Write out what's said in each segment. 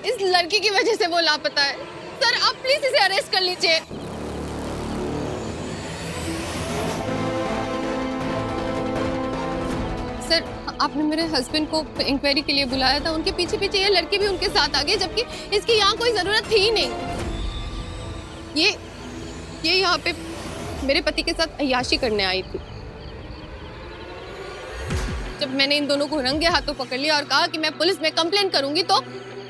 इस लड़की की वजह से वो लापता है। सर आप प्लीज इसे अरेस्ट कर लीजिए। सर आपने मेरे हस्बैंड को इंक्वायरी के लिए बुलाया था, उनके पीछे पीछे ये लड़की भी उनके साथ आ गई, जबकि इसकी यहाँ कोई जरूरत थी ही नहीं। ये यहाँ पे मेरे पति के साथ अय्याशी करने आई थी। जब मैंने इन दोनों को रंगे हाथों पकड़ लिया और कहा कि मैं पुलिस में कंप्लेन करूंगी, तो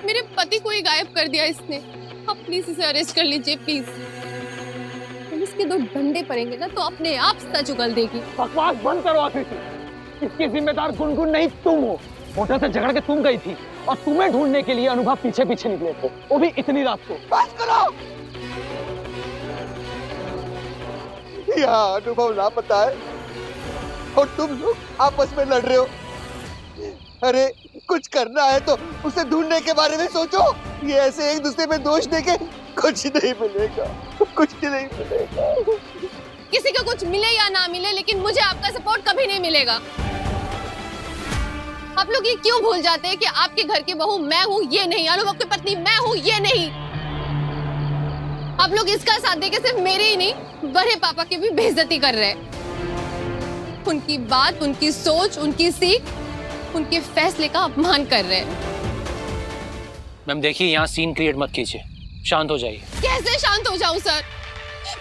मेरे पति को ही गायब कर दिया इसने। आप प्लीज इसे अरेस्ट कर लीजिए प्लीज। पुलिस के 2 डंडे पड़ेंगे ना तो अपने आप सच उगल देगी। बकवास बंद करो आकृति। इसकी जिम्मेदार गुनगुन नहीं तुम हो। होटल से झगड़ के तुम गई थी और तुम्हें ढूंढने के लिए अनुभव पीछे पीछे निकले थे, वो भी इतनी रात को। बस करो। यहाँ अनुभव लापता है और तुम लोग आपस में लड़ रहे हो। अरे कुछ करना है तो उसे ढूंढने के बारे में सोचो। ये ऐसे एक दूसरे में दोष देके कुछ नहीं मिलेगा, कुछ नहीं मिलेगा। किसी को कुछ मिले या ना मिले, लेकिन मुझे आपका सपोर्ट कभी नहीं मिलेगा। आप लोग ये क्यों भूल जाते हैं कि आपके घर की बहू मैं हूँ, ये नहीं। अनुभव की पत्नी मैं हूँ, ये नहीं। आप लोग इसका साथ देके सिर्फ मेरे ही नहीं, बड़े पापा की भी बेइज्जती कर रहे हैं। उनकी बात, उनकी सोच, उनकी सीख, उनके फैसले का अपमान कर रहे हैं। मैम देखिए, यहाँ सीन क्रिएट मत कीजिए, शांत हो जाइए। कैसे शांत हो जाऊं सर?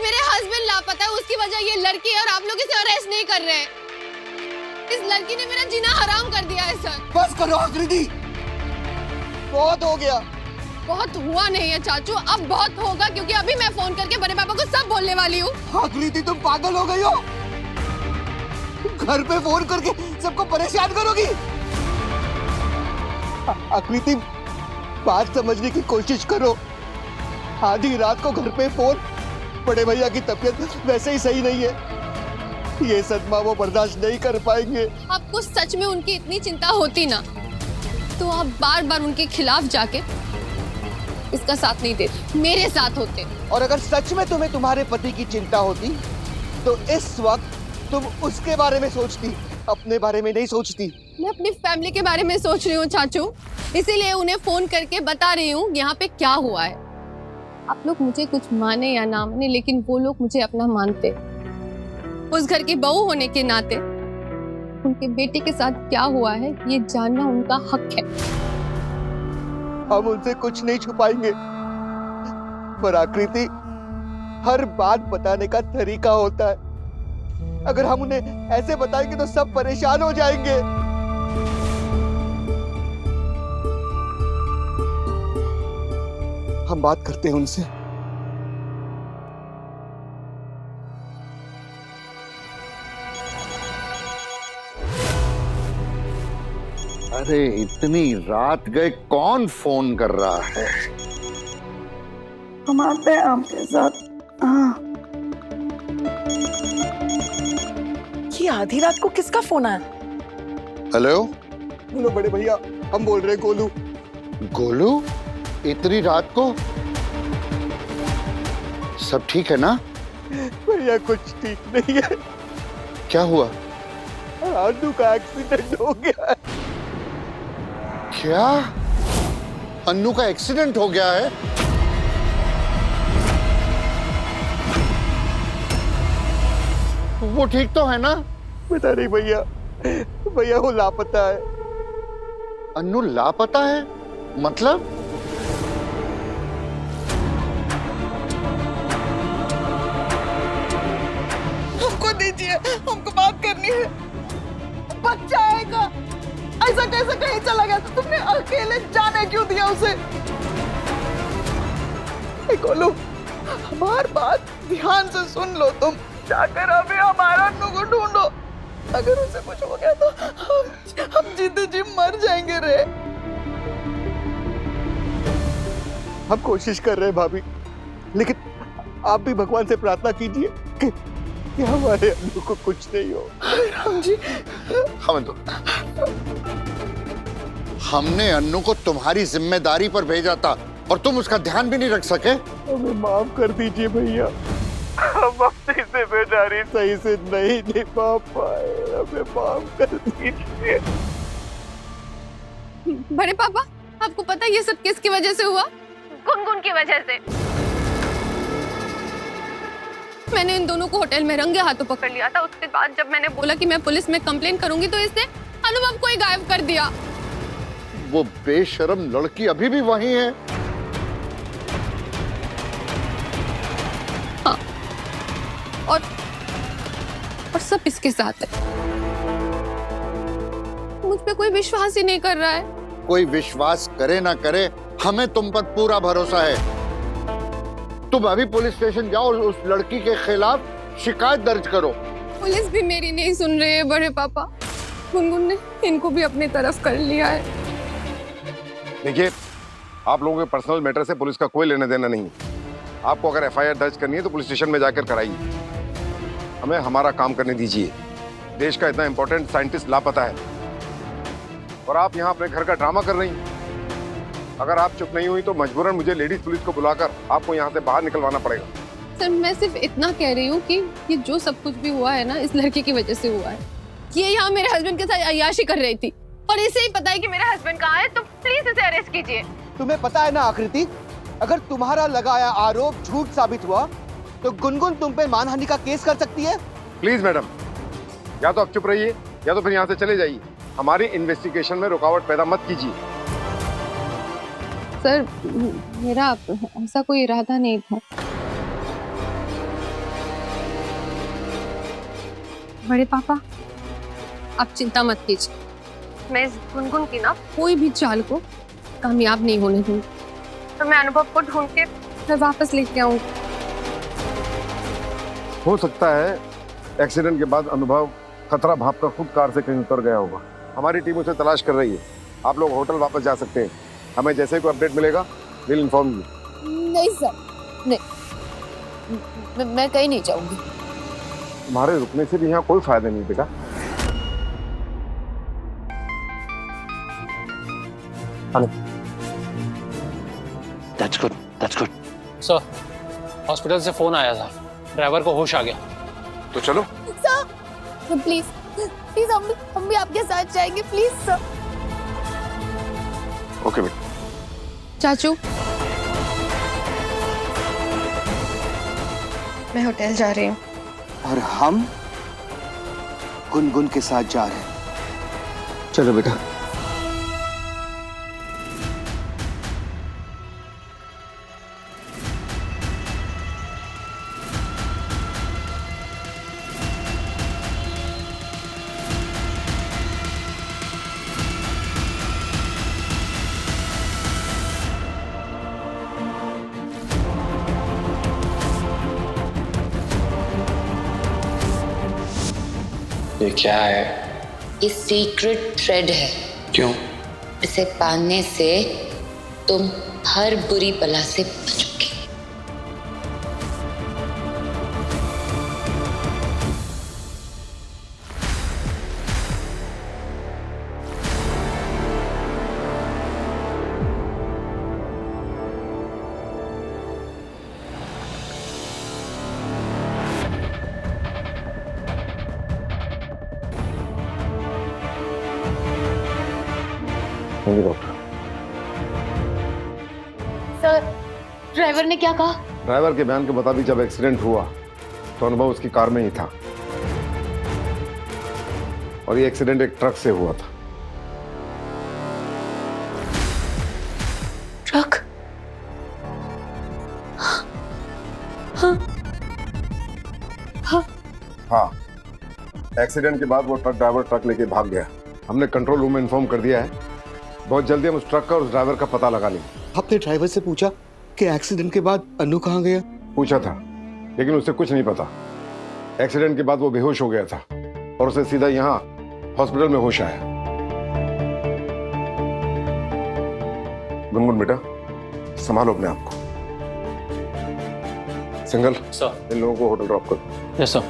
मेरे हस्बैंड लापता है, उसकी वजह ये लड़की है और आप लोग इसे अरेस्ट नहीं कर रहे हैं। इस लड़की ने मेरा जीना हराम कर दिया है सर। बस करो आकृति, बहुत हो गया। बहुत हुआ नहीं है चाचू, अब बहुत होगा, क्योंकि अभी मैं फोन करके बड़े पापा को सब बोलने वाली हूँ। आकृति तुम पागल हो गई हो? घर पे फोन करके सबको परेशान करोगी? आकृति बात समझने की कोशिश करो। आधी रात को घर पे फोन, बड़े भैया की तबीयत वैसे ही सही नहीं है। ये सदमा वो बर्दाश्त नहीं कर पाएंगे। आपको सच में उनकी इतनी चिंता होती ना, तो आप बार बार उनके खिलाफ जाके इसका साथ नहीं देते, मेरे साथ होते। और अगर सच में तुम्हें तुम्हारे पति की चिंता होती तो इस वक्त तुम उसके बारे में सोचती, अपने बारे में नहीं सोचती। मैं अपनी फैमिली के बारे में सोच रही हूँ चाचू, इसीलिए उन्हें फोन करके बता रही हूँ यहाँ पे क्या हुआ है। आप लोग मुझे कुछ माने या ना माने, लेकिन वो लोग मुझे अपना मानते। उस घर की बहू होने के नाते उनके बेटे के साथ क्या हुआ है ये जानना उनका हक है। हम उनसे कुछ नहीं छुपाएंगे, पर आकृति हर बात बताने का तरीका होता है। अगर हम उन्हें ऐसे बताएंगे तो सब परेशान हो जाएंगे। हम बात करते हैं उनसे। अरे इतनी रात गए, कौन फोन कर रहा है? हम आते हैं आपके साथ। हाँ, ये आधी रात को किसका फोन आया? हेलो बोलो बड़े भैया, हम बोल रहे हैं गोलू। गोलू, इतनी रात को? सब ठीक है ना? भैया कुछ ठीक नहीं है। क्या हुआ? अन्नू का एक्सीडेंट हो गया है। क्या? अन्नू का एक्सीडेंट हो गया है? वो ठीक तो है ना? पता नहीं भैया, भैया वो लापता है। अन्नू लापता है? मतलब? हमको दीजिए, हमको बात करनी है। बच्चा आएगा, ऐसा कैसे कहीं चला गया? तुमने अकेले जाने क्यों दिया उसे? गोलू, हमारी बात ध्यान से सुन लो। तुम जाकर अभी हमारा अन्नू को ढूंढो। अगर उसे कुछ हो गया तो हम जीते जी मर जाएंगे रे। हम कोशिश कर रहे हैं भाभी, लेकिन आप भी भगवान से प्रार्थना कीजिए कि हमारे अन्नू को कुछ नहीं हो। राम जी, हमें तो हमने अन्नू को तुम्हारी जिम्मेदारी पर भेजा था और तुम उसका ध्यान भी नहीं रख सके। हमें माफ कर दीजिए भैया, हम अपनी जिम्मेदारी सही से नहीं निभा पाए। हमें माफ कर दीजिए। बड़े पापा, आपको पता है ये सब किसकी वजह से हुआ? गुनगुन की वजह से। मैंने इन दोनों को होटल में रंगे हाथों पकड़ लिया था। उसके बाद जब मैंने बोला कि मैं पुलिस में कंप्लेन करूंगी तो इसने अनुभव को ही गायब कर दिया। वो बेशर्म लड़की अभी भी वहीं है। हाँ। और सब इसके साथ है। मुझ पे कोई विश्वास ही नहीं कर रहा है। कोई विश्वास करे ना करे, हमें तुम पर पूरा भरोसा है। तुम अभी पुलिस स्टेशन जाओ और उस लड़की के खिलाफ शिकायत दर्ज करो। पुलिस भी मेरी नहीं सुन रही है बड़े पापा। गुनगुन ने इनको भी अपनी तरफ कर लिया है। देखिए, आप लोगों के पर्सनल मैटर से पुलिस का कोई लेना देना नहीं। आपको अगर एफआईआर दर्ज करनी है तो पुलिस स्टेशन में जाकर कराइए। हमें हमारा काम करने दीजिए। देश का इतना इंपॉर्टेंट साइंटिस्ट लापता है और आप यहाँ अपने घर का ड्रामा कर रही हैं। अगर आप चुप नहीं हुई तो मजबूरन मुझे लेडीज पुलिस को बुलाकर आपको यहाँ से बाहर निकलवाना पड़ेगा। सर, मैं सिर्फ इतना कह रही हूँ कि ये जो सब कुछ भी हुआ है ना, इस लड़की की वजह से हुआ है। ये यहाँ मेरे हस्बैंड के साथ अय्याशी कर रही थी और इसे ही पता है कि मेरा हस्बैंड कहाँ है, तो प्लीज इसे अरेस्ट कीजिए। तुम्हें पता है ना आकृति, अगर तुम्हारा लगाया आरोप झूठ साबित हुआ तो गुनगुन तुम पे मानहानि का केस कर सकती है। प्लीज मैडम, या तो आप चुप रहिए या तो फिर यहाँ से चले जाइए। हमारी इन्वेस्टिगेशन में रुकावट पैदा मत कीजिए। सर, मेरा ऐसा कोई इरादा नहीं था। बड़े पापा, आप चिंता मत कीजिए। मैं इस गुनगुन की ना कोई भी चाल को कामयाब नहीं होने दूंगी। तो मैं अनुभव को ढूंढ के फिर वापस लेके आऊंगी। हो सकता है एक्सीडेंट के बाद अनुभव खतरा भाप कर खुद कार से कहीं उतर गया होगा। हमारी टीम उसे तलाश कर रही है। आप लोग होटल वापस जा सकते हैं। हमें जैसे ही कोई अपडेट मिलेगा विल इन्फॉर्म यू। नहीं सर, नहीं, मैं कहीं नहीं जाऊंगी। तुम्हारे रुकने से भी यहाँ कोई फायदा नहीं बेटा। That's good. That's good. Sir, hospital से फोन आया था, ड्राइवर को होश आ गया। तो चलो। सर प्लीज प्लीज, हम भी आपके साथ जाएंगे प्लीज सर। ओके बेटा। चाचू, मैं होटल जा रही हूँ। और हम गुनगुन के साथ जा रहे हैं। चलो बेटा। ये क्या है? ये सीक्रेट थ्रेड है। क्यों? इसे पाने से तुम हर बुरी बला से बचोगे। डॉक्टर, सर, ड्राइवर ने क्या कहा? ड्राइवर के बयान के मुताबिक जब एक्सीडेंट हुआ तो अनुभव उसकी कार में ही था और ये एक्सीडेंट एक ट्रक से हुआ था। ट्रक? हाँ, एक्सीडेंट के बाद वो ट्रक ड्राइवर ट्रक लेके भाग गया। हमने कंट्रोल रूम में इन्फॉर्म कर दिया है। बहुत जल्दी हम उस ट्रक का और उस ड्राइवर का पता लगा लेंगे। आपने ड्राइवर से पूछा कि एक्सीडेंट के बाद अनु कहाँ गया? पूछा था, लेकिन उससे कुछ नहीं पता। एक्सीडेंट के बाद वो बेहोश हो गया था और उसे सीधा यहाँ हॉस्पिटल में होश आया। गुनगुन बेटा, संभालो अपने आप को। Single sir. इन लोगों को होटल ड्रॉप करो। Yes sir.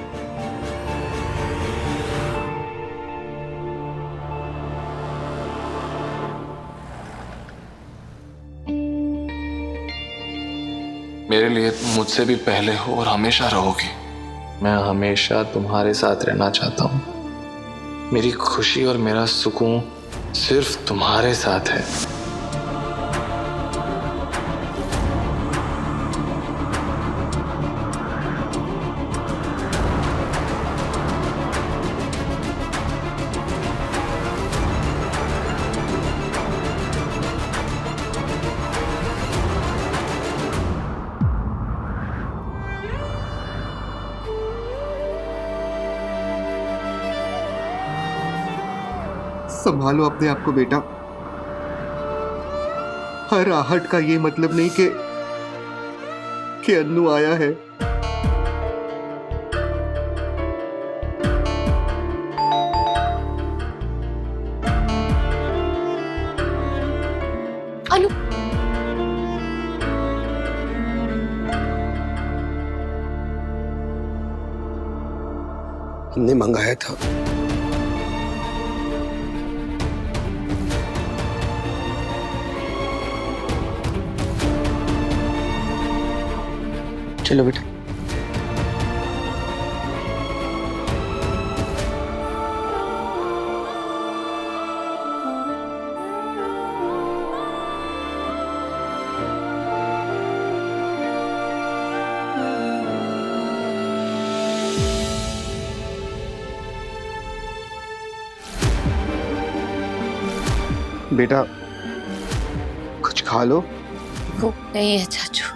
मेरे लिए तुम मुझसे भी पहले हो और हमेशा रहोगी। मैं हमेशा तुम्हारे साथ रहना चाहता हूँ। मेरी खुशी और मेरा सुकून सिर्फ तुम्हारे साथ है। संभालो अपने आप को बेटा। हर आहट का ये मतलब नहीं कि अन्नू आया है। अनु, हमने मंगाया था। चलो बेटा। बेटा कुछ खा लो। भूख नहीं है चाचू।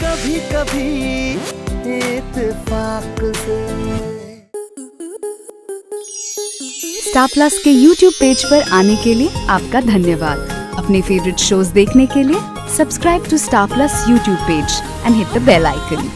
कभी कभी इत्तेफाक से। स्टार प्लस के YouTube पेज पर आने के लिए आपका धन्यवाद। अपने फेवरेट शोज देखने के लिए subscribe to Star Plus YouTube page and hit the bell icon.